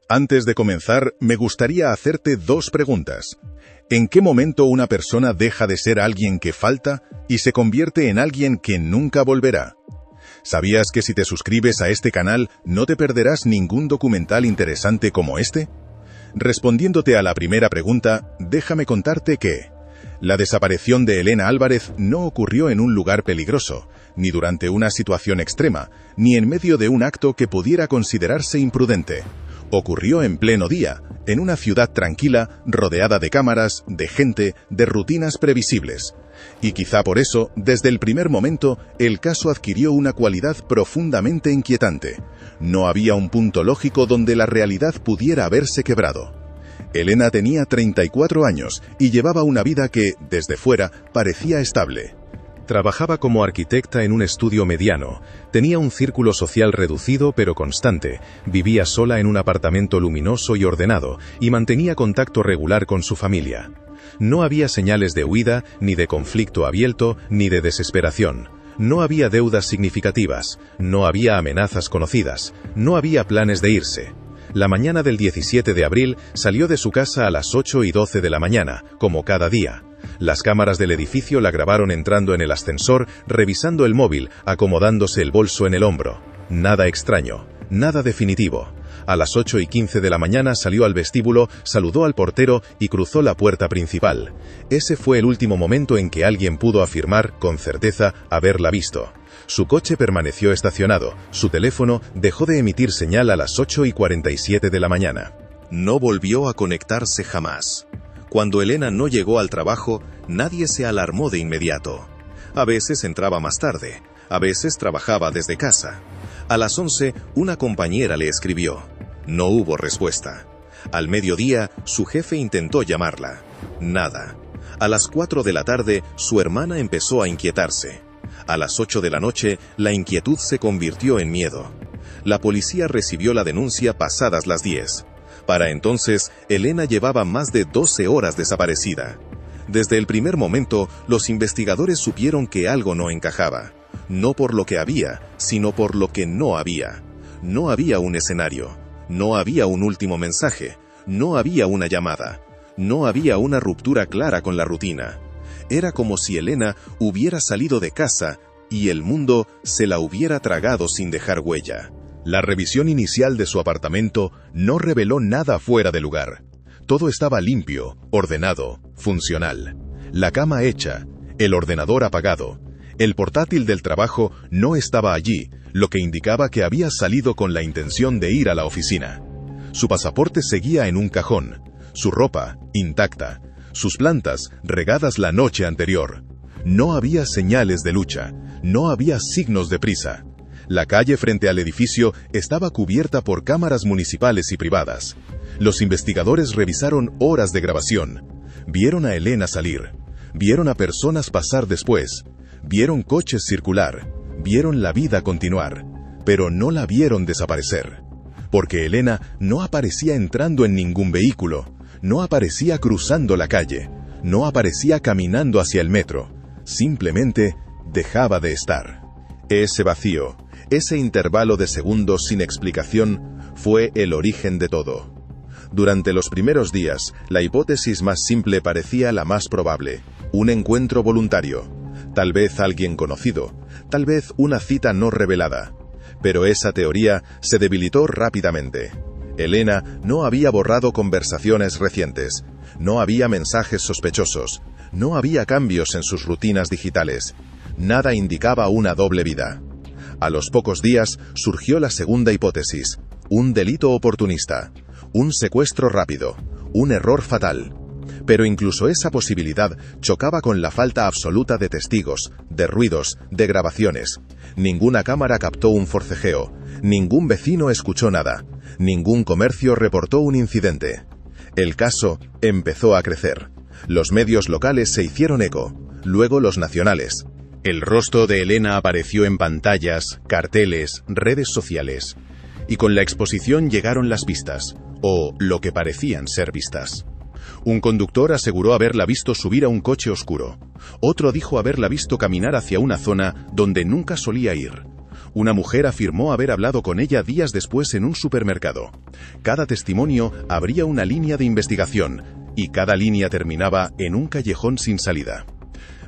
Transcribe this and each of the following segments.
Antes de comenzar, me gustaría hacerte dos preguntas. ¿En qué momento una persona deja de ser alguien que falta y se convierte en alguien que nunca volverá? ¿Sabías que si te suscribes a este canal no te perderás ningún documental interesante como este? Respondiéndote a la primera pregunta, déjame contarte que la desaparición de Elena Álvarez no ocurrió en un lugar peligroso, ni durante una situación extrema, ni en medio de un acto que pudiera considerarse imprudente. Ocurrió en pleno día, en una ciudad tranquila, rodeada de cámaras, de gente, de rutinas previsibles. Y quizá por eso, desde el primer momento, el caso adquirió una cualidad profundamente inquietante. No había un punto lógico donde la realidad pudiera haberse quebrado. Elena tenía 34 años y llevaba una vida que, desde fuera, parecía estable. Trabajaba como arquitecta en un estudio mediano, tenía un círculo social reducido pero constante, vivía sola en un apartamento luminoso y ordenado, y mantenía contacto regular con su familia. No había señales de huida, ni de conflicto abierto, ni de desesperación. No había deudas significativas, no había amenazas conocidas, no había planes de irse. La mañana del 17 de abril salió de su casa a las 8:12 de la mañana, como cada día. Las cámaras del edificio la grabaron entrando en el ascensor, revisando el móvil, acomodándose el bolso en el hombro. Nada extraño, nada definitivo. A las 8:15 de la mañana salió al vestíbulo, saludó al portero y cruzó la puerta principal. Ese fue el último momento en que alguien pudo afirmar, con certeza, haberla visto. Su coche permaneció estacionado, su teléfono dejó de emitir señal a las 8:47 de la mañana. No volvió a conectarse jamás. Cuando Elena no llegó al trabajo, nadie se alarmó de inmediato. A veces entraba más tarde, a veces trabajaba desde casa. A las 11, una compañera le escribió. No hubo respuesta. Al mediodía, su jefe intentó llamarla. Nada. A las 4 de la tarde, su hermana empezó a inquietarse. A las 8 de la noche, la inquietud se convirtió en miedo. La policía recibió la denuncia pasadas las 10. Para entonces, Elena llevaba más de 12 horas desaparecida. Desde el primer momento, los investigadores supieron que algo no encajaba. No por lo que había, sino por lo que no había. No había un escenario. No había un último mensaje. No había una llamada. No había una ruptura clara con la rutina. Era como si Elena hubiera salido de casa y el mundo se la hubiera tragado sin dejar huella. La revisión inicial de su apartamento no reveló nada fuera de lugar. Todo estaba limpio, ordenado, funcional. La cama hecha, el ordenador apagado. El portátil del trabajo no estaba allí, lo que indicaba que había salido con la intención de ir a la oficina. Su pasaporte seguía en un cajón, su ropa intacta, sus plantas regadas la noche anterior. No había señales de lucha, no había signos de prisa. La calle frente al edificio estaba cubierta por cámaras municipales y privadas. Los investigadores revisaron horas de grabación. Vieron a Elena salir. Vieron a personas pasar después. Vieron coches circular. Vieron la vida continuar. Pero no la vieron desaparecer. Porque Elena no aparecía entrando en ningún vehículo. No aparecía cruzando la calle. No aparecía caminando hacia el metro. Simplemente dejaba de estar. Ese vacío, ese intervalo de segundos sin explicación, fue el origen de todo. Durante los primeros días, la hipótesis más simple parecía la más probable: un encuentro voluntario, tal vez alguien conocido, tal vez una cita no revelada. Pero esa teoría se debilitó rápidamente. Elena no había borrado conversaciones recientes, no había mensajes sospechosos, no había cambios en sus rutinas digitales. Nada indicaba una doble vida. A los pocos días surgió la segunda hipótesis: un delito oportunista, un secuestro rápido, un error fatal. Pero incluso esa posibilidad chocaba con la falta absoluta de testigos, de ruidos, de grabaciones. Ninguna cámara captó un forcejeo, ningún vecino escuchó nada, ningún comercio reportó un incidente. El caso empezó a crecer. Los medios locales se hicieron eco, luego los nacionales. El rostro de Elena apareció en pantallas, carteles, redes sociales. Y con la exposición llegaron las pistas, o lo que parecían ser pistas. Un conductor aseguró haberla visto subir a un coche oscuro. Otro dijo haberla visto caminar hacia una zona donde nunca solía ir. Una mujer afirmó haber hablado con ella días después en un supermercado. Cada testimonio abría una línea de investigación, y cada línea terminaba en un callejón sin salida.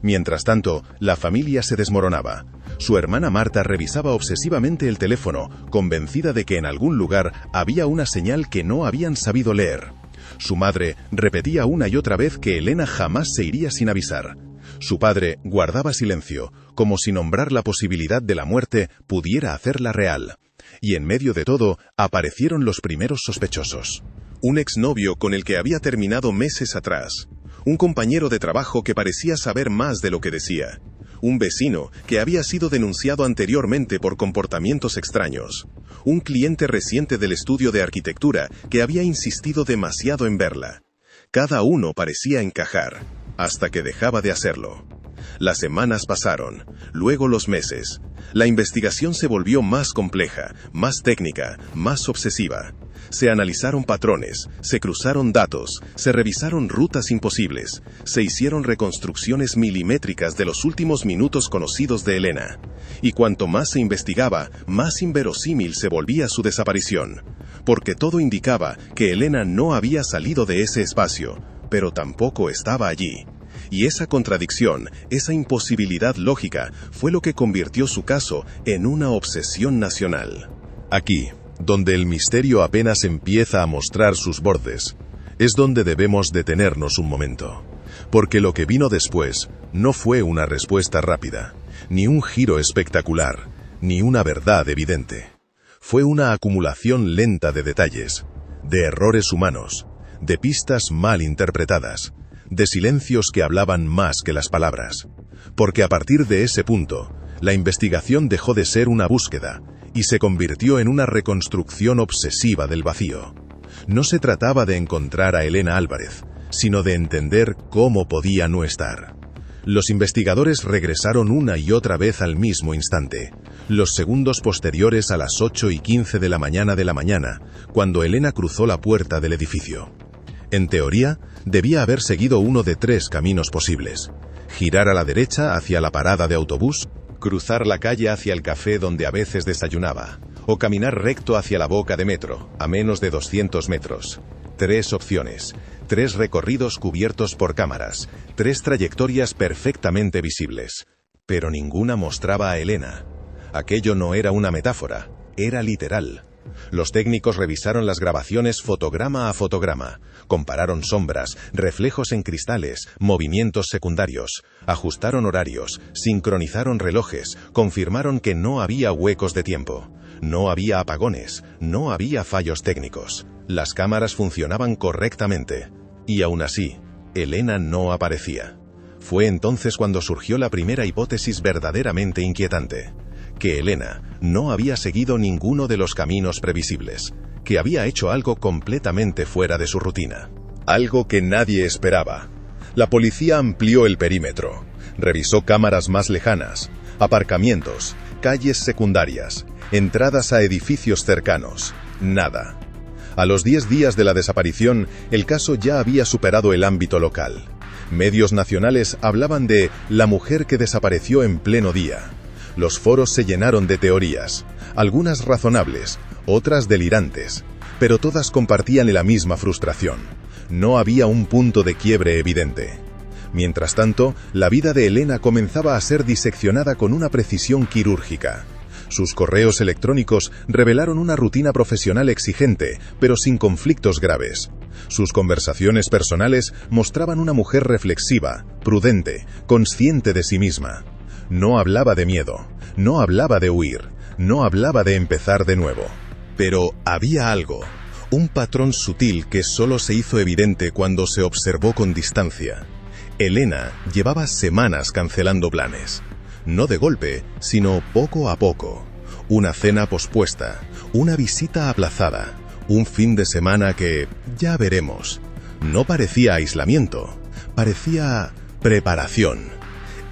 Mientras tanto, la familia se desmoronaba. Su hermana Marta revisaba obsesivamente el teléfono, convencida de que en algún lugar había una señal que no habían sabido leer. Su madre repetía una y otra vez que Elena jamás se iría sin avisar. Su padre guardaba silencio, como si nombrar la posibilidad de la muerte pudiera hacerla real. Y en medio de todo, aparecieron los primeros sospechosos. Un exnovio con el que había terminado meses atrás. Un compañero de trabajo que parecía saber más de lo que decía. Un vecino que había sido denunciado anteriormente por comportamientos extraños. Un cliente reciente del estudio de arquitectura que había insistido demasiado en verla. Cada uno parecía encajar, hasta que dejaba de hacerlo. Las semanas pasaron, luego los meses. La investigación se volvió más compleja, más técnica, más obsesiva. Se analizaron patrones, se cruzaron datos, se revisaron rutas imposibles, se hicieron reconstrucciones milimétricas de los últimos minutos conocidos de Elena. Y cuanto más se investigaba, más inverosímil se volvía su desaparición. Porque todo indicaba que Elena no había salido de ese espacio, pero tampoco estaba allí. Y esa contradicción, esa imposibilidad lógica, fue lo que convirtió su caso en una obsesión nacional. Aquí, donde el misterio apenas empieza a mostrar sus bordes, es donde debemos detenernos un momento. Porque lo que vino después no fue una respuesta rápida, ni un giro espectacular, ni una verdad evidente. Fue una acumulación lenta de detalles, de errores humanos, de pistas mal interpretadas, de silencios que hablaban más que las palabras. Porque a partir de ese punto, la investigación dejó de ser una búsqueda, y se convirtió en una reconstrucción obsesiva del vacío. No se trataba de encontrar a Elena Álvarez, sino de entender cómo podía no estar. Los investigadores regresaron una y otra vez al mismo instante, los segundos posteriores a las 8:15 de la mañana, cuando Elena cruzó la puerta del edificio. En teoría, debía haber seguido uno de 3 caminos posibles: girar a la derecha hacia la parada de autobús, cruzar la calle hacia el café donde a veces desayunaba, o caminar recto hacia la boca de metro, a menos de 200 metros. 3 opciones, 3 recorridos cubiertos por cámaras, 3 trayectorias perfectamente visibles. Pero ninguna mostraba a Elena. Aquello no era una metáfora, era literal. Los técnicos revisaron las grabaciones fotograma a fotograma, compararon sombras, reflejos en cristales, movimientos secundarios, ajustaron horarios, sincronizaron relojes, confirmaron que no había huecos de tiempo, no había apagones, no había fallos técnicos. Las cámaras funcionaban correctamente, y aún así, Elena no aparecía. Fue entonces cuando surgió la primera hipótesis verdaderamente inquietante: que Elena no había seguido ninguno de los caminos previsibles, que había hecho algo completamente fuera de su rutina. Algo que nadie esperaba. La policía amplió el perímetro, revisó cámaras más lejanas, aparcamientos, calles secundarias, entradas a edificios cercanos. Nada. A los 10 días de la desaparición, el caso ya había superado el ámbito local. Medios nacionales hablaban de la mujer que desapareció en pleno día. Los foros se llenaron de teorías, algunas razonables, otras delirantes, pero todas compartían la misma frustración. No había un punto de quiebre evidente. Mientras tanto, la vida de Elena comenzaba a ser diseccionada con una precisión quirúrgica. Sus correos electrónicos revelaron una rutina profesional exigente, pero sin conflictos graves. Sus conversaciones personales mostraban una mujer reflexiva, prudente, consciente de sí misma. No hablaba de miedo, no hablaba de huir, no hablaba de empezar de nuevo. Pero había algo, un patrón sutil que solo se hizo evidente cuando se observó con distancia. Elena llevaba semanas cancelando planes. No de golpe, sino poco a poco. Una cena pospuesta, una visita aplazada, un fin de semana que, ya veremos. No parecía aislamiento, parecía preparación.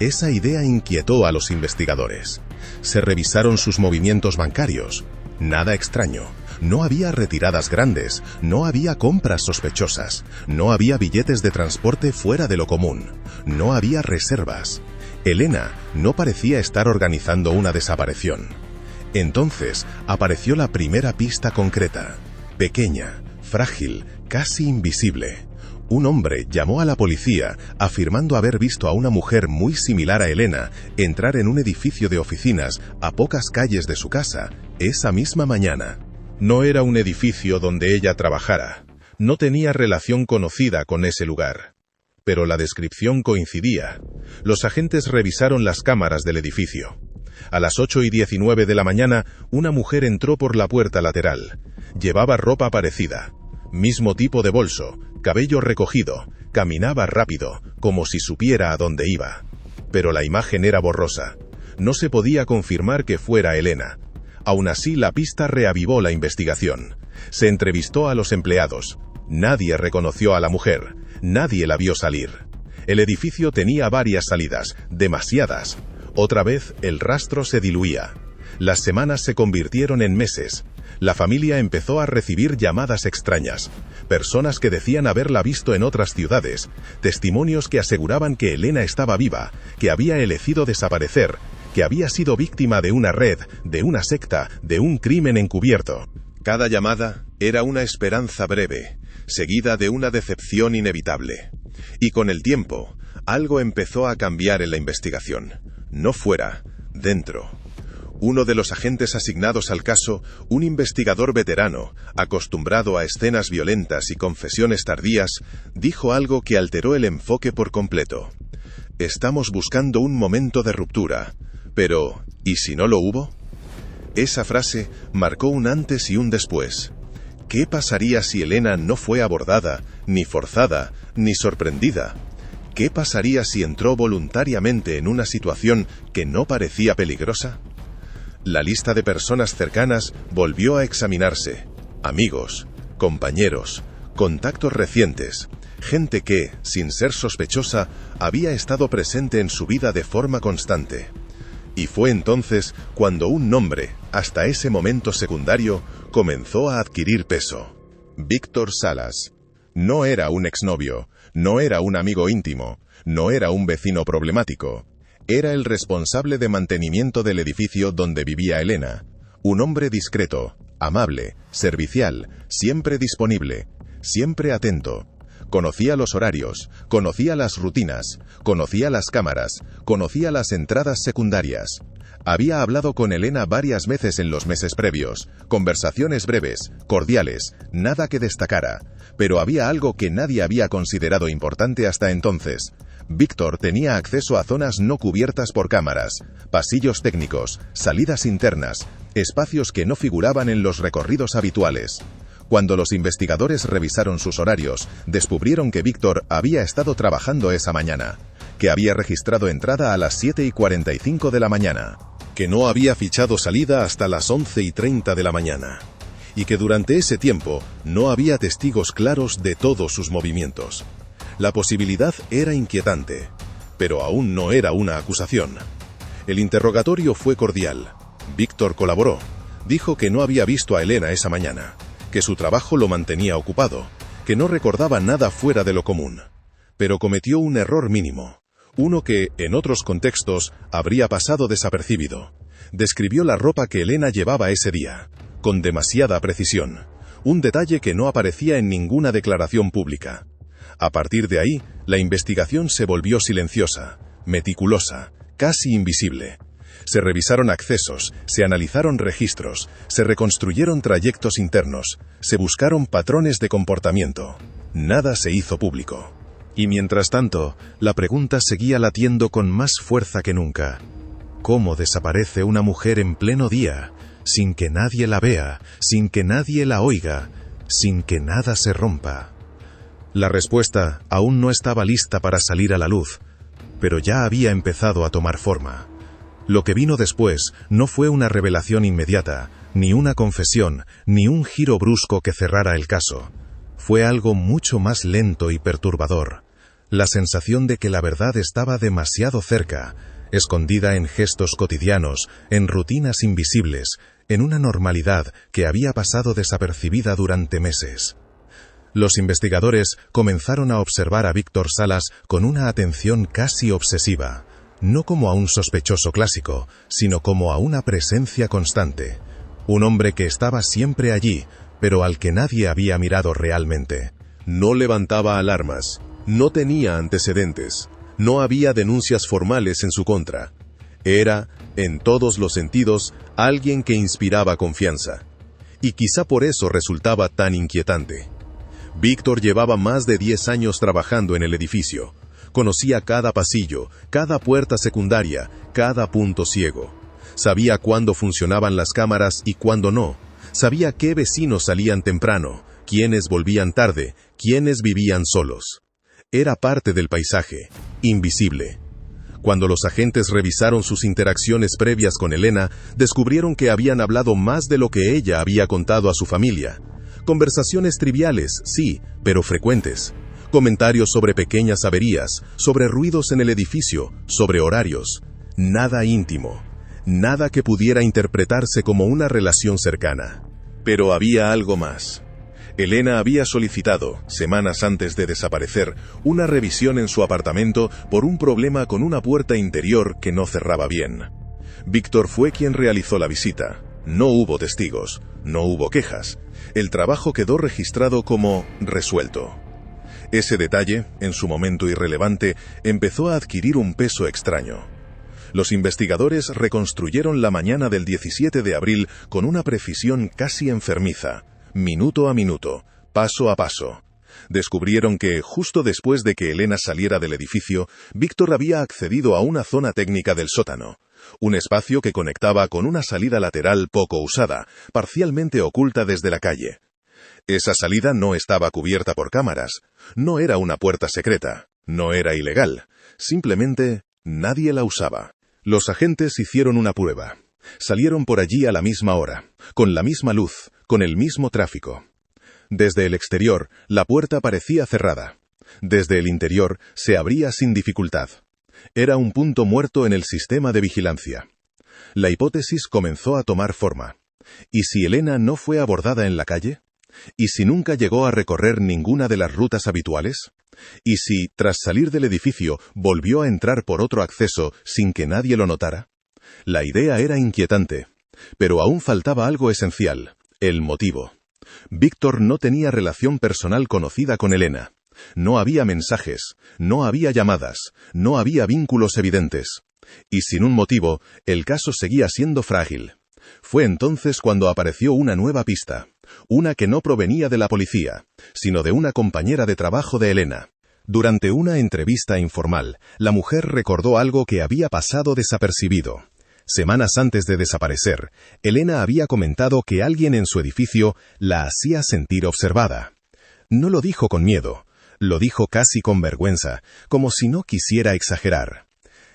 Esa idea inquietó a los investigadores. Se revisaron sus movimientos bancarios. Nada extraño. No había retiradas grandes, no había compras sospechosas, no había billetes de transporte fuera de lo común, no había reservas. Elena no parecía estar organizando una desaparición. Entonces apareció la primera pista concreta. Pequeña, frágil, casi invisible. Un hombre llamó a la policía afirmando haber visto a una mujer muy similar a Elena entrar en un edificio de oficinas a pocas calles de su casa esa misma mañana. No era un edificio donde ella trabajara. No tenía relación conocida con ese lugar. Pero la descripción coincidía. Los agentes revisaron las cámaras del edificio. A las 8:19 de la mañana, una mujer entró por la puerta lateral. Llevaba ropa parecida. Mismo tipo de bolso, cabello recogido, caminaba rápido, como si supiera a dónde iba. Pero la imagen era borrosa. No se podía confirmar que fuera Elena. Aún así, la pista reavivó la investigación. Se entrevistó a los empleados. Nadie reconoció a la mujer. Nadie la vio salir. El edificio tenía varias salidas, demasiadas. Otra vez, el rastro se diluía. Las semanas se convirtieron en meses. La familia empezó a recibir llamadas extrañas. Personas que decían haberla visto en otras ciudades. Testimonios que aseguraban que Elena estaba viva, que había elegido desaparecer, que había sido víctima de una red, de una secta, de un crimen encubierto. Cada llamada era una esperanza breve, seguida de una decepción inevitable. Y con el tiempo, algo empezó a cambiar en la investigación. No fuera, dentro. Uno de los agentes asignados al caso, un investigador veterano, acostumbrado a escenas violentas y confesiones tardías, dijo algo que alteró el enfoque por completo. Estamos buscando un momento de ruptura, pero ¿y si no lo hubo? Esa frase marcó un antes y un después. ¿Qué pasaría si Elena no fue abordada, ni forzada, ni sorprendida? ¿Qué pasaría si entró voluntariamente en una situación que no parecía peligrosa? La lista de personas cercanas volvió a examinarse. Amigos, compañeros, contactos recientes, gente que, sin ser sospechosa, había estado presente en su vida de forma constante. Y fue entonces cuando un nombre, hasta ese momento secundario, comenzó a adquirir peso. Víctor Salas. No era un exnovio, no era un amigo íntimo, no era un vecino problemático. Era el responsable de mantenimiento del edificio donde vivía Elena. Un hombre discreto, amable, servicial, siempre disponible, siempre atento. Conocía los horarios, conocía las rutinas, conocía las cámaras, conocía las entradas secundarias. Había hablado con Elena varias veces en los meses previos, conversaciones breves, cordiales, nada que destacara, pero había algo que nadie había considerado importante hasta entonces. Víctor tenía acceso a zonas no cubiertas por cámaras, pasillos técnicos, salidas internas, espacios que no figuraban en los recorridos habituales. Cuando los investigadores revisaron sus horarios, descubrieron que Víctor había estado trabajando esa mañana, que había registrado entrada a las 7:45 de la mañana, que no había fichado salida hasta las 11:30 de la mañana, y que durante ese tiempo no había testigos claros de todos sus movimientos. La posibilidad era inquietante, pero aún no era una acusación. El interrogatorio fue cordial. Víctor colaboró. Dijo que no había visto a Elena esa mañana, que su trabajo lo mantenía ocupado, que no recordaba nada fuera de lo común. Pero cometió un error mínimo, uno que, en otros contextos, habría pasado desapercibido. Describió la ropa que Elena llevaba ese día, con demasiada precisión, un detalle que no aparecía en ninguna declaración pública. A partir de ahí, la investigación se volvió silenciosa, meticulosa, casi invisible. Se revisaron accesos, se analizaron registros, se reconstruyeron trayectos internos, se buscaron patrones de comportamiento. Nada se hizo público. Y mientras tanto, la pregunta seguía latiendo con más fuerza que nunca. ¿Cómo desaparece una mujer en pleno día, sin que nadie la vea, sin que nadie la oiga, sin que nada se rompa? La respuesta aún no estaba lista para salir a la luz, pero ya había empezado a tomar forma. Lo que vino después no fue una revelación inmediata, ni una confesión, ni un giro brusco que cerrara el caso. Fue algo mucho más lento y perturbador. La sensación de que la verdad estaba demasiado cerca, escondida en gestos cotidianos, en rutinas invisibles, en una normalidad que había pasado desapercibida durante meses. Los investigadores comenzaron a observar a Víctor Salas con una atención casi obsesiva. no como a un sospechoso clásico, sino como a una presencia constante. Un hombre que estaba siempre allí, pero al que nadie había mirado realmente. No levantaba alarmas, no tenía antecedentes, no había denuncias formales en su contra. Era, en todos los sentidos, alguien que inspiraba confianza. Y quizá por eso resultaba tan inquietante. Víctor llevaba más de 10 años trabajando en el edificio. Conocía cada pasillo, cada puerta secundaria, cada punto ciego. Sabía cuándo funcionaban las cámaras y cuándo no. Sabía qué vecinos salían temprano, quiénes volvían tarde, quiénes vivían solos. Era parte del paisaje, invisible. Cuando los agentes revisaron sus interacciones previas con Elena, descubrieron que habían hablado más de lo que ella había contado a su familia. Conversaciones triviales, sí, pero frecuentes. Comentarios sobre pequeñas averías, sobre ruidos en el edificio, sobre horarios. Nada íntimo. Nada que pudiera interpretarse como una relación cercana. Pero había algo más. Elena había solicitado, semanas antes de desaparecer, una revisión en su apartamento por un problema con una puerta interior que no cerraba bien. Víctor fue quien realizó la visita. No hubo testigos, no hubo quejas. El trabajo quedó registrado como resuelto. Ese detalle, en su momento irrelevante, empezó a adquirir un peso extraño. Los investigadores reconstruyeron la mañana del 17 de abril con una precisión casi enfermiza. Minuto a minuto, paso a paso. Descubrieron que, justo después de que Elena saliera del edificio, Víctor había accedido a una zona técnica del sótano, un espacio que conectaba con una salida lateral poco usada, parcialmente oculta desde la calle. Esa salida no estaba cubierta por cámaras, no era una puerta secreta, no era ilegal, simplemente nadie la usaba. Los agentes hicieron una prueba. Salieron por allí a la misma hora, con la misma luz, con el mismo tráfico. Desde el exterior, la puerta parecía cerrada. Desde el interior, se abría sin dificultad. Era un punto muerto en el sistema de vigilancia. La hipótesis comenzó a tomar forma. ¿Y si Elena no fue abordada en la calle? ¿Y si nunca llegó a recorrer ninguna de las rutas habituales? ¿Y si, tras salir del edificio, volvió a entrar por otro acceso sin que nadie lo notara? La idea era inquietante, pero aún faltaba algo esencial, el motivo. Víctor no tenía relación personal conocida con Elena. No había mensajes, no había llamadas, no había vínculos evidentes. Y sin un motivo, el caso seguía siendo frágil. Fue entonces cuando apareció una nueva pista, una que no provenía de la policía, sino de una compañera de trabajo de Elena. Durante una entrevista informal, la mujer recordó algo que había pasado desapercibido. Semanas antes de desaparecer, Elena había comentado que alguien en su edificio la hacía sentir observada. No lo dijo con miedo, lo dijo casi con vergüenza, como si no quisiera exagerar.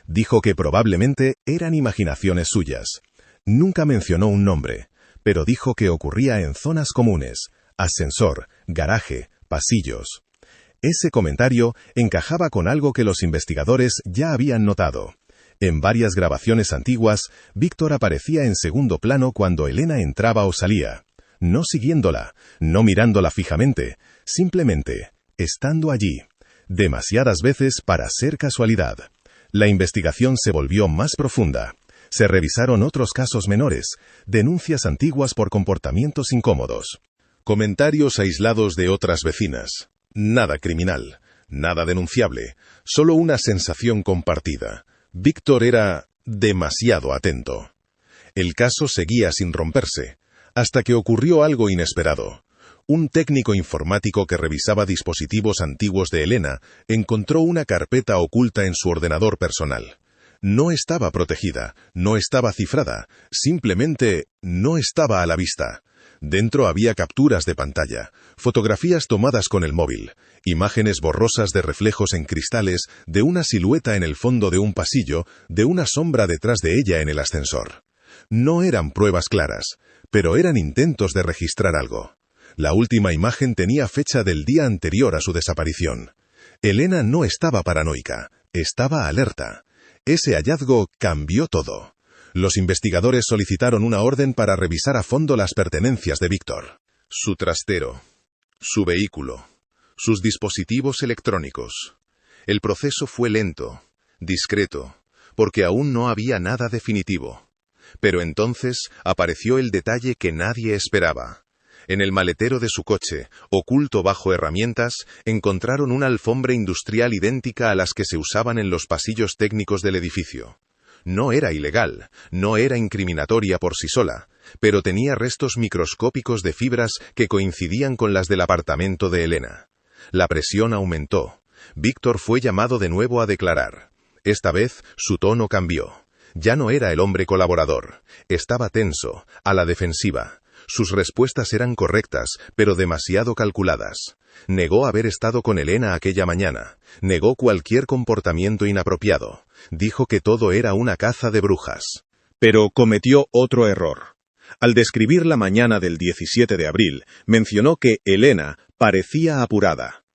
Dijo que probablemente eran imaginaciones suyas. Nunca mencionó un nombre, pero dijo que ocurría en zonas comunes, ascensor, garaje, pasillos. Ese comentario encajaba con algo que los investigadores ya habían notado. En varias grabaciones antiguas, Víctor aparecía en segundo plano cuando Elena entraba o salía. No siguiéndola, no mirándola fijamente, simplemente estando allí. Demasiadas veces para ser casualidad. La investigación se volvió más profunda. Se revisaron otros casos menores, denuncias antiguas por comportamientos incómodos. Comentarios aislados de otras vecinas. Nada criminal, nada denunciable, solo una sensación compartida. Víctor era demasiado atento. El caso seguía sin romperse, hasta que ocurrió algo inesperado. Un técnico informático que revisaba dispositivos antiguos de Elena encontró una carpeta oculta en su ordenador personal. No estaba protegida, no estaba cifrada, simplemente no estaba a la vista. Dentro había capturas de pantalla, fotografías tomadas con el móvil, imágenes borrosas de reflejos en cristales, de una silueta en el fondo de un pasillo, de una sombra detrás de ella en el ascensor. No eran pruebas claras, pero eran intentos de registrar algo. La última imagen tenía fecha del día anterior a su desaparición. Elena no estaba paranoica, estaba alerta. Ese hallazgo cambió todo. Los investigadores solicitaron una orden para revisar a fondo las pertenencias de Víctor. Su trastero, su vehículo, sus dispositivos electrónicos. El proceso fue lento, discreto, porque aún no había nada definitivo. Pero entonces apareció el detalle que nadie esperaba. En el maletero de su coche, oculto bajo herramientas, encontraron una alfombra industrial idéntica a las que se usaban en los pasillos técnicos del edificio. No era ilegal, no era incriminatoria por sí sola, pero tenía restos microscópicos de fibras que coincidían con las del apartamento de Elena. La presión aumentó. Víctor fue llamado de nuevo a declarar. Esta vez su tono cambió. Ya no era el hombre colaborador. Estaba tenso, a la defensiva. Sus respuestas eran correctas, pero demasiado calculadas. Negó haber estado con Elena aquella mañana. Negó cualquier comportamiento inapropiado. Dijo que todo era una caza de brujas. Pero cometió otro error. Al describir la mañana del 17 de abril, mencionó que Elena parecía apurada.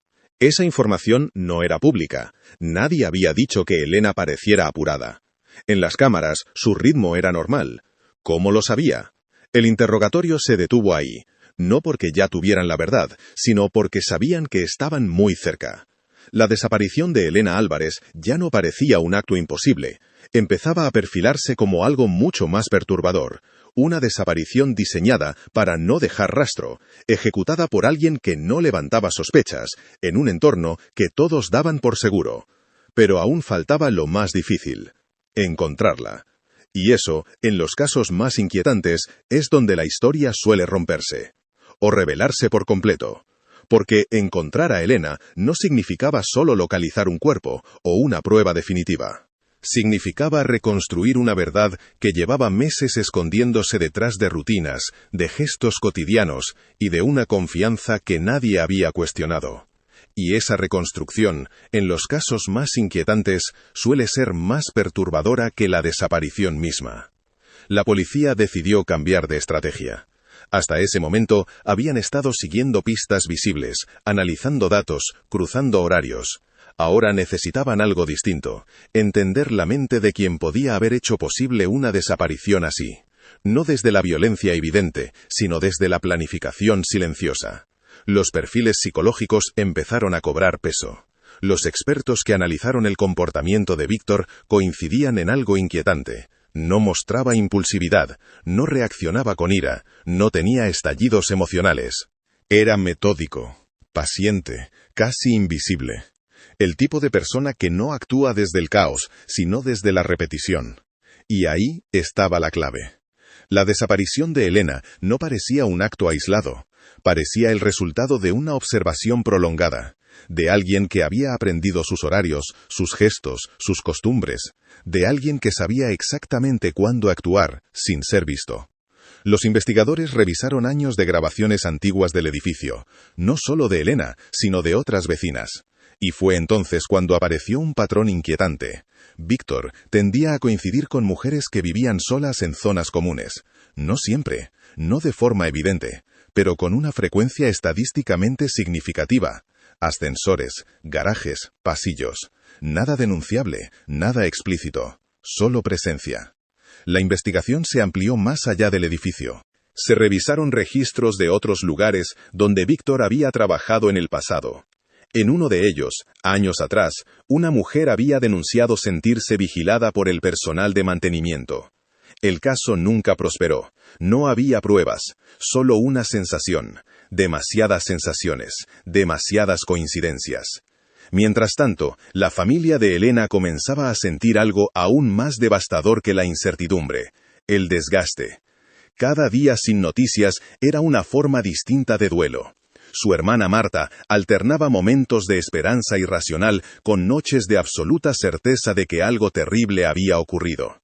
Esa información no era pública. Nadie había dicho que Elena pareciera apurada. En las cámaras, su ritmo era normal. ¿Cómo lo sabía? El interrogatorio se detuvo ahí, no porque ya tuvieran la verdad, sino porque sabían que estaban muy cerca. La desaparición de Elena Álvarez ya no parecía un acto imposible. Empezaba a perfilarse como algo mucho más perturbador. Una desaparición diseñada para no dejar rastro, ejecutada por alguien que no levantaba sospechas, en un entorno que todos daban por seguro. Pero aún faltaba lo más difícil: encontrarla. Y eso, en los casos más inquietantes, es donde la historia suele romperse. O revelarse por completo. Porque encontrar a Elena no significaba solo localizar un cuerpo o una prueba definitiva. Significaba reconstruir una verdad que llevaba meses escondiéndose detrás de rutinas, de gestos cotidianos y de una confianza que nadie había cuestionado. Y esa reconstrucción, en los casos más inquietantes, suele ser más perturbadora que la desaparición misma. La policía decidió cambiar de estrategia. Hasta ese momento habían estado siguiendo pistas visibles, analizando datos, cruzando horarios. Ahora necesitaban algo distinto: entender la mente de quien podía haber hecho posible una desaparición así. No desde la violencia evidente, sino desde la planificación silenciosa. Los perfiles psicológicos empezaron a cobrar peso. Los expertos que analizaron el comportamiento de Víctor coincidían en algo inquietante. No mostraba impulsividad, no reaccionaba con ira, no tenía estallidos emocionales. Era metódico, paciente, casi invisible. El tipo de persona que no actúa desde el caos, sino desde la repetición. Y ahí estaba la clave. La desaparición de Elena no parecía un acto aislado. Parecía el resultado de una observación prolongada, de alguien que había aprendido sus horarios, sus gestos, sus costumbres, de alguien que sabía exactamente cuándo actuar, sin ser visto. Los investigadores revisaron años de grabaciones antiguas del edificio, no solo de Elena, sino de otras vecinas. Y fue entonces cuando apareció un patrón inquietante. Víctor tendía a coincidir con mujeres que vivían solas en zonas comunes. No siempre, no de forma evidente, pero con una frecuencia estadísticamente significativa. Ascensores, garajes, pasillos. Nada denunciable, nada explícito, solo presencia. La investigación se amplió más allá del edificio. Se revisaron registros de otros lugares donde Víctor había trabajado en el pasado. En uno de ellos, años atrás, una mujer había denunciado sentirse vigilada por el personal de mantenimiento. El caso nunca prosperó. No había pruebas, solo una sensación. Demasiadas sensaciones, demasiadas coincidencias. Mientras tanto, la familia de Elena comenzaba a sentir algo aún más devastador que la incertidumbre: el desgaste. Cada día sin noticias era una forma distinta de duelo. Su hermana Marta alternaba momentos de esperanza irracional con noches de absoluta certeza de que algo terrible había ocurrido.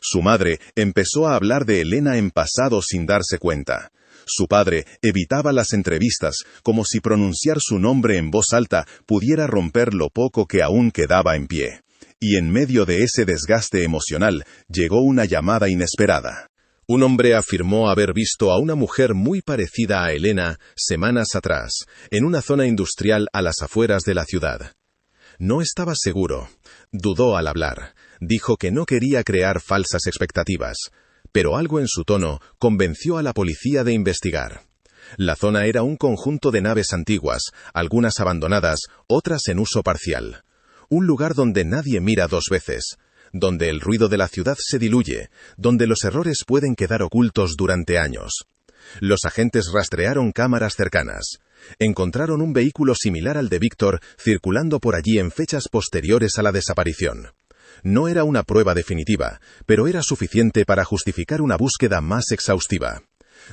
Su madre empezó a hablar de Elena en pasado sin darse cuenta. Su padre evitaba las entrevistas, como si pronunciar su nombre en voz alta pudiera romper lo poco que aún quedaba en pie. Y en medio de ese desgaste emocional, llegó una llamada inesperada. Un hombre afirmó haber visto a una mujer muy parecida a Elena semanas atrás, en una zona industrial a las afueras de la ciudad. No estaba seguro. Dudó al hablar. Dijo que no quería crear falsas expectativas. Pero algo en su tono convenció a la policía de investigar. La zona era un conjunto de naves antiguas, algunas abandonadas, otras en uso parcial. Un lugar donde nadie mira dos veces. donde el ruido de la ciudad se diluye, donde los errores pueden quedar ocultos durante años. Los agentes rastrearon cámaras cercanas. Encontraron un vehículo similar al de Víctor circulando por allí en fechas posteriores a la desaparición. No era una prueba definitiva, pero era suficiente para justificar una búsqueda más exhaustiva.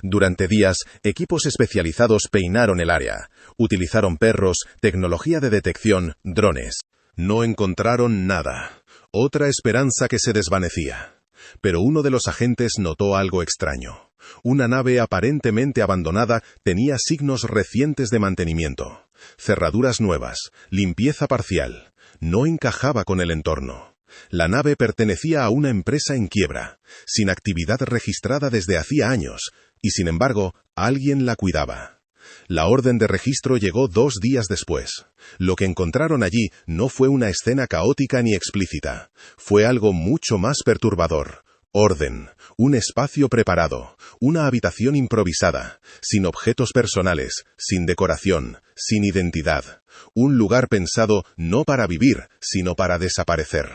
Durante días, equipos especializados peinaron el área. Utilizaron perros, tecnología de detección, drones. No encontraron nada. Otra esperanza que se desvanecía. Pero uno de los agentes notó algo extraño. Una nave aparentemente abandonada tenía signos recientes de mantenimiento. Cerraduras nuevas, limpieza parcial. No encajaba con el entorno. La nave pertenecía a una empresa en quiebra, sin actividad registrada desde hacía años, y sin embargo, alguien la cuidaba. La orden de registro llegó 2 días después. Lo que encontraron allí no fue una escena caótica ni explícita. Fue algo mucho más perturbador. Orden, un espacio preparado, una habitación improvisada, sin objetos personales, sin decoración, sin identidad. Un lugar pensado no para vivir, sino para desaparecer.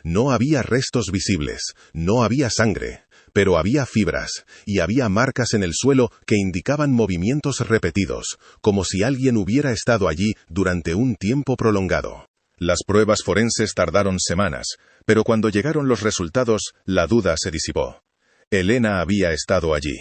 No había restos visibles, no había sangre, pero había fibras, y había marcas en el suelo que indicaban movimientos repetidos, como si alguien hubiera estado allí durante un tiempo prolongado. Las pruebas forenses tardaron semanas, pero cuando llegaron los resultados, la duda se disipó. Elena había estado allí.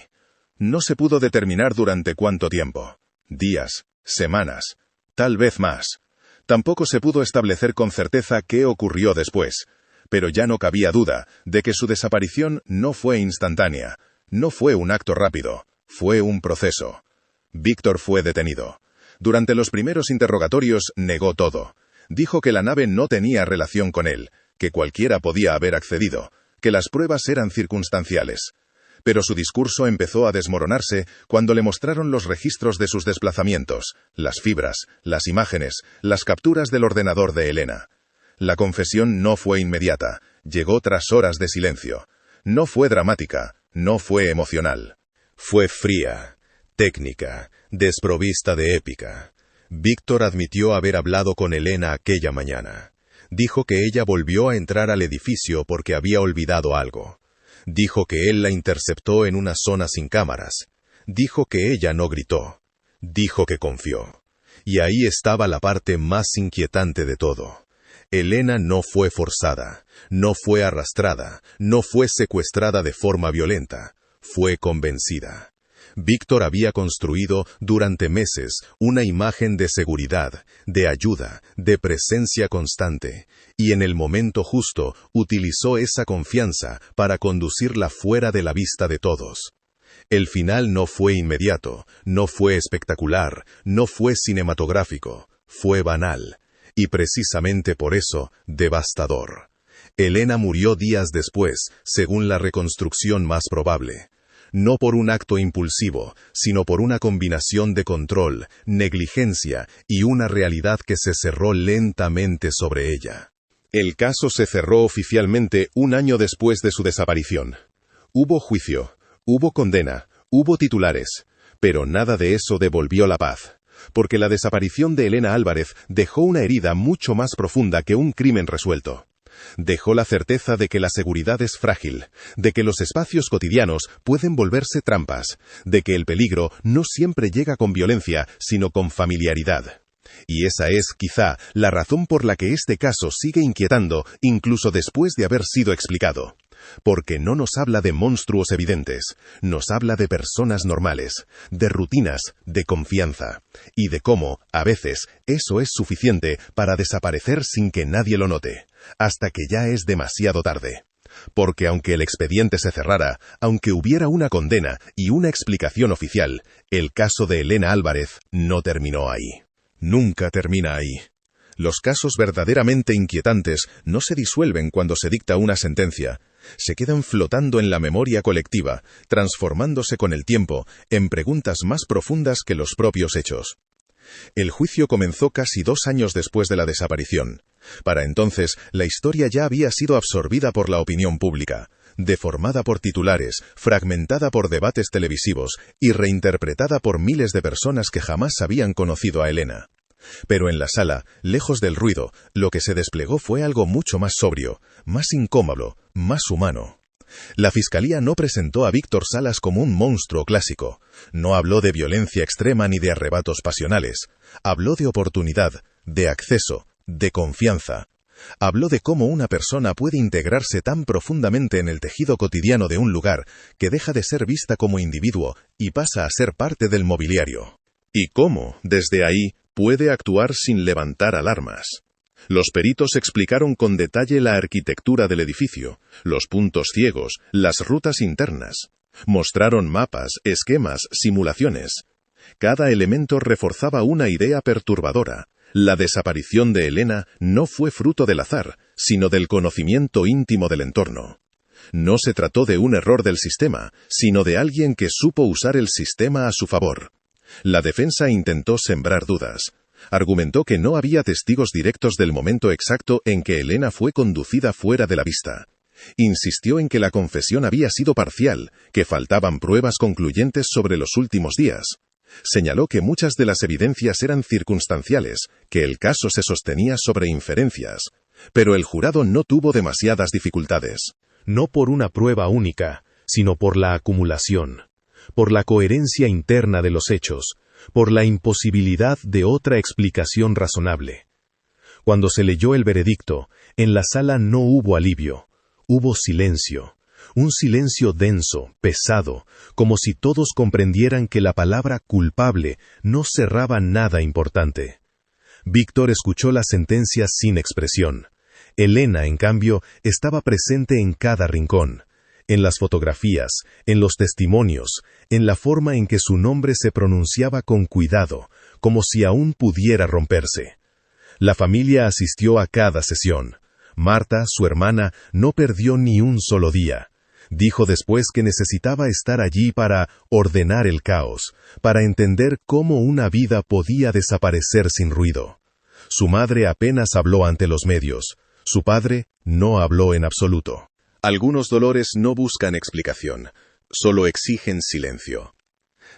No se pudo determinar durante cuánto tiempo. Días, semanas, tal vez más. Tampoco se pudo establecer con certeza qué ocurrió después. Pero ya no cabía duda de que su desaparición no fue instantánea, no fue un acto rápido, fue un proceso. Víctor fue detenido. Durante los primeros interrogatorios negó todo. Dijo que la nave no tenía relación con él, que cualquiera podía haber accedido, que las pruebas eran circunstanciales. Pero su discurso empezó a desmoronarse cuando le mostraron los registros de sus desplazamientos, las fibras, las imágenes, las capturas del ordenador de Elena. La confesión no fue inmediata, llegó tras horas de silencio. No fue dramática, no fue emocional. Fue fría, técnica, desprovista de épica. Víctor admitió haber hablado con Elena aquella mañana. Dijo que ella volvió a entrar al edificio porque había olvidado algo. Dijo que él la interceptó en una zona sin cámaras. Dijo que ella no gritó. Dijo que confió. Y ahí estaba la parte más inquietante de todo. Elena no fue forzada, no fue arrastrada, no fue secuestrada de forma violenta, fue convencida. Víctor había construido durante meses una imagen de seguridad, de ayuda, de presencia constante, y en el momento justo utilizó esa confianza para conducirla fuera de la vista de todos. El final no fue inmediato, no fue espectacular, no fue cinematográfico, fue banal. Y precisamente por eso, devastador. Elena murió días después, según la reconstrucción más probable. No por un acto impulsivo, sino por una combinación de control, negligencia y una realidad que se cerró lentamente sobre ella. El caso se cerró oficialmente 1 año después de su desaparición. Hubo juicio, hubo condena, hubo titulares, pero nada de eso devolvió la paz. Porque la desaparición de Elena Álvarez dejó una herida mucho más profunda que un crimen resuelto. Dejó la certeza de que la seguridad es frágil, de que los espacios cotidianos pueden volverse trampas, de que el peligro no siempre llega con violencia, sino con familiaridad. Y esa es, quizá, la razón por la que este caso sigue inquietando incluso después de haber sido explicado. Porque no nos habla de monstruos evidentes, nos habla de personas normales, de rutinas, de confianza, y de cómo, a veces, eso es suficiente para desaparecer sin que nadie lo note, hasta que ya es demasiado tarde. Porque aunque el expediente se cerrara, aunque hubiera una condena y una explicación oficial, el caso de Elena Álvarez no terminó ahí. Nunca termina ahí. Los casos verdaderamente inquietantes no se disuelven cuando se dicta una sentencia. Se quedan flotando en la memoria colectiva, transformándose con el tiempo en preguntas más profundas que los propios hechos. El juicio comenzó casi 2 años después de la desaparición. Para entonces, la historia ya había sido absorbida por la opinión pública, deformada por titulares, fragmentada por debates televisivos y reinterpretada por miles de personas que jamás habían conocido a Elena. Pero en la sala, lejos del ruido, lo que se desplegó fue algo mucho más sobrio, más incómodo, más humano. La fiscalía no presentó a Víctor Salas como un monstruo clásico. No habló de violencia extrema ni de arrebatos pasionales. Habló de oportunidad, de acceso, de confianza. Habló de cómo una persona puede integrarse tan profundamente en el tejido cotidiano de un lugar que deja de ser vista como individuo y pasa a ser parte del mobiliario. Y cómo, desde ahí, puede actuar sin levantar alarmas. Los peritos explicaron con detalle la arquitectura del edificio, los puntos ciegos, las rutas internas. Mostraron mapas, esquemas, simulaciones. Cada elemento reforzaba una idea perturbadora. La desaparición de Elena no fue fruto del azar, sino del conocimiento íntimo del entorno. No se trató de un error del sistema, sino de alguien que supo usar el sistema a su favor. La defensa intentó sembrar dudas. Argumentó que no había testigos directos del momento exacto en que Elena fue conducida fuera de la vista. Insistió en que la confesión había sido parcial, que faltaban pruebas concluyentes sobre los últimos días. Señaló que muchas de las evidencias eran circunstanciales, que el caso se sostenía sobre inferencias. Pero el jurado no tuvo demasiadas dificultades. No por una prueba única, sino por la acumulación, por la coherencia interna de los hechos, por la imposibilidad de otra explicación razonable. Cuando se leyó el veredicto, en la sala no hubo alivio, hubo silencio. Un silencio denso, pesado, como si todos comprendieran que la palabra culpable no cerraba nada importante. Víctor escuchó la sentencia sin expresión. Elena, en cambio, estaba presente en cada rincón, en las fotografías, en los testimonios, en la forma en que su nombre se pronunciaba con cuidado, como si aún pudiera romperse. La familia asistió a cada sesión. Marta, su hermana, no perdió ni un solo día. Dijo después que necesitaba estar allí para ordenar el caos, para entender cómo una vida podía desaparecer sin ruido. Su madre apenas habló ante los medios. Su padre no habló en absoluto. Algunos dolores no buscan explicación, solo exigen silencio.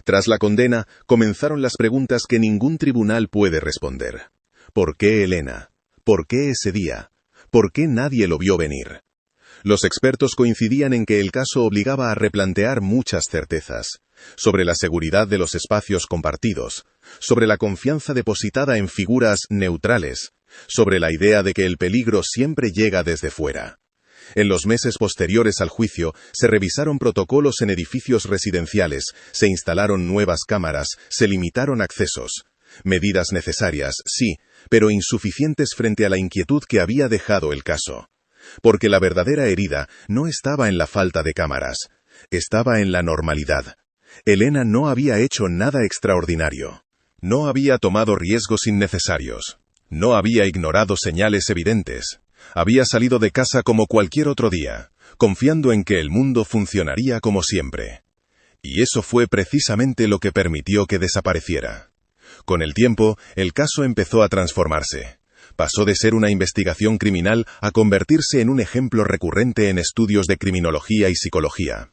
Tras la condena, comenzaron las preguntas que ningún tribunal puede responder. ¿Por qué Elena? ¿Por qué ese día? ¿Por qué nadie lo vio venir? Los expertos coincidían en que el caso obligaba a replantear muchas certezas, sobre la seguridad de los espacios compartidos, sobre la confianza depositada en figuras neutrales, sobre la idea de que el peligro siempre llega desde fuera. En los meses posteriores al juicio, se revisaron protocolos en edificios residenciales, se instalaron nuevas cámaras, se limitaron accesos. Medidas necesarias, sí, pero insuficientes frente a la inquietud que había dejado el caso. Porque la verdadera herida no estaba en la falta de cámaras, estaba en la normalidad. Elena no había hecho nada extraordinario. No había tomado riesgos innecesarios. No había ignorado señales evidentes. Había salido de casa como cualquier otro día, confiando en que el mundo funcionaría como siempre. Y eso fue precisamente lo que permitió que desapareciera. Con el tiempo, el caso empezó a transformarse. Pasó de ser una investigación criminal a convertirse en un ejemplo recurrente en estudios de criminología y psicología.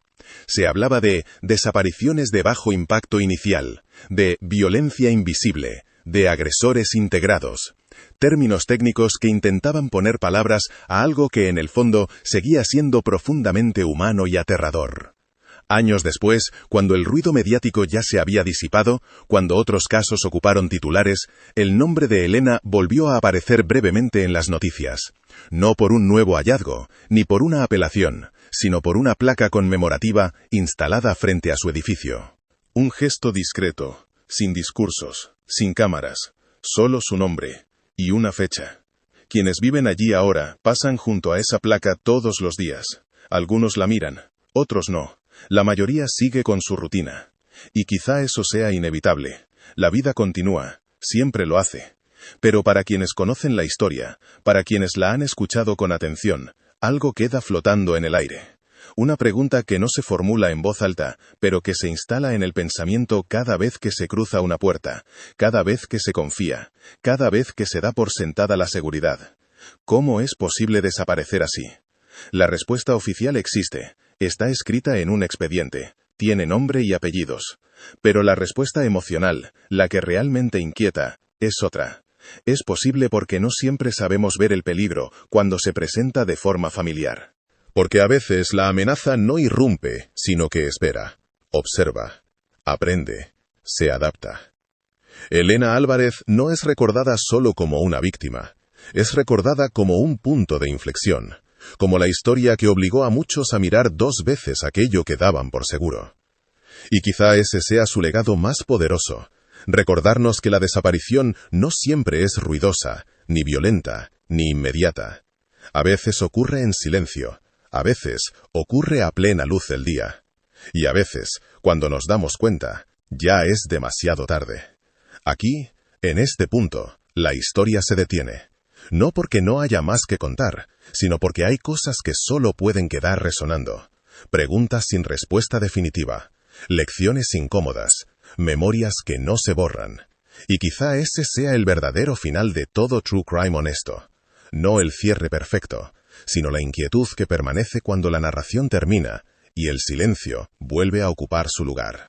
Se hablaba de desapariciones de bajo impacto inicial, de violencia invisible, de agresores integrados. Términos técnicos que intentaban poner palabras a algo que en el fondo seguía siendo profundamente humano y aterrador. Años después, cuando el ruido mediático ya se había disipado, cuando otros casos ocuparon titulares, el nombre de Elena volvió a aparecer brevemente en las noticias. No por un nuevo hallazgo, ni por una apelación, sino por una placa conmemorativa instalada frente a su edificio. Un gesto discreto, sin discursos, sin cámaras, solo su nombre y una fecha. Quienes viven allí ahora pasan junto a esa placa todos los días. Algunos la miran, otros no. La mayoría sigue con su rutina. Y quizá eso sea inevitable. La vida continúa, siempre lo hace. Pero para quienes conocen la historia, para quienes la han escuchado con atención, algo queda flotando en el aire. Una pregunta que no se formula en voz alta, pero que se instala en el pensamiento cada vez que se cruza una puerta, cada vez que se confía, cada vez que se da por sentada la seguridad. ¿Cómo es posible desaparecer así? La respuesta oficial existe, está escrita en un expediente, tiene nombre y apellidos. Pero la respuesta emocional, la que realmente inquieta, es otra. Es posible porque no siempre sabemos ver el peligro cuando se presenta de forma familiar. Porque a veces la amenaza no irrumpe, sino que espera, observa, aprende, se adapta. Elena Álvarez no es recordada solo como una víctima, es recordada como un punto de inflexión, como la historia que obligó a muchos a mirar 2 veces aquello que daban por seguro. Y quizá ese sea su legado más poderoso, recordarnos que la desaparición no siempre es ruidosa, ni violenta, ni inmediata. A veces ocurre en silencio, a veces ocurre a plena luz del día. Y a veces, cuando nos damos cuenta, ya es demasiado tarde. Aquí, en este punto, la historia se detiene. No porque no haya más que contar, sino porque hay cosas que solo pueden quedar resonando. Preguntas sin respuesta definitiva, lecciones incómodas, memorias que no se borran. Y quizá ese sea el verdadero final de todo true crime honesto. No el cierre perfecto, sino la inquietud que permanece cuando la narración termina y el silencio vuelve a ocupar su lugar.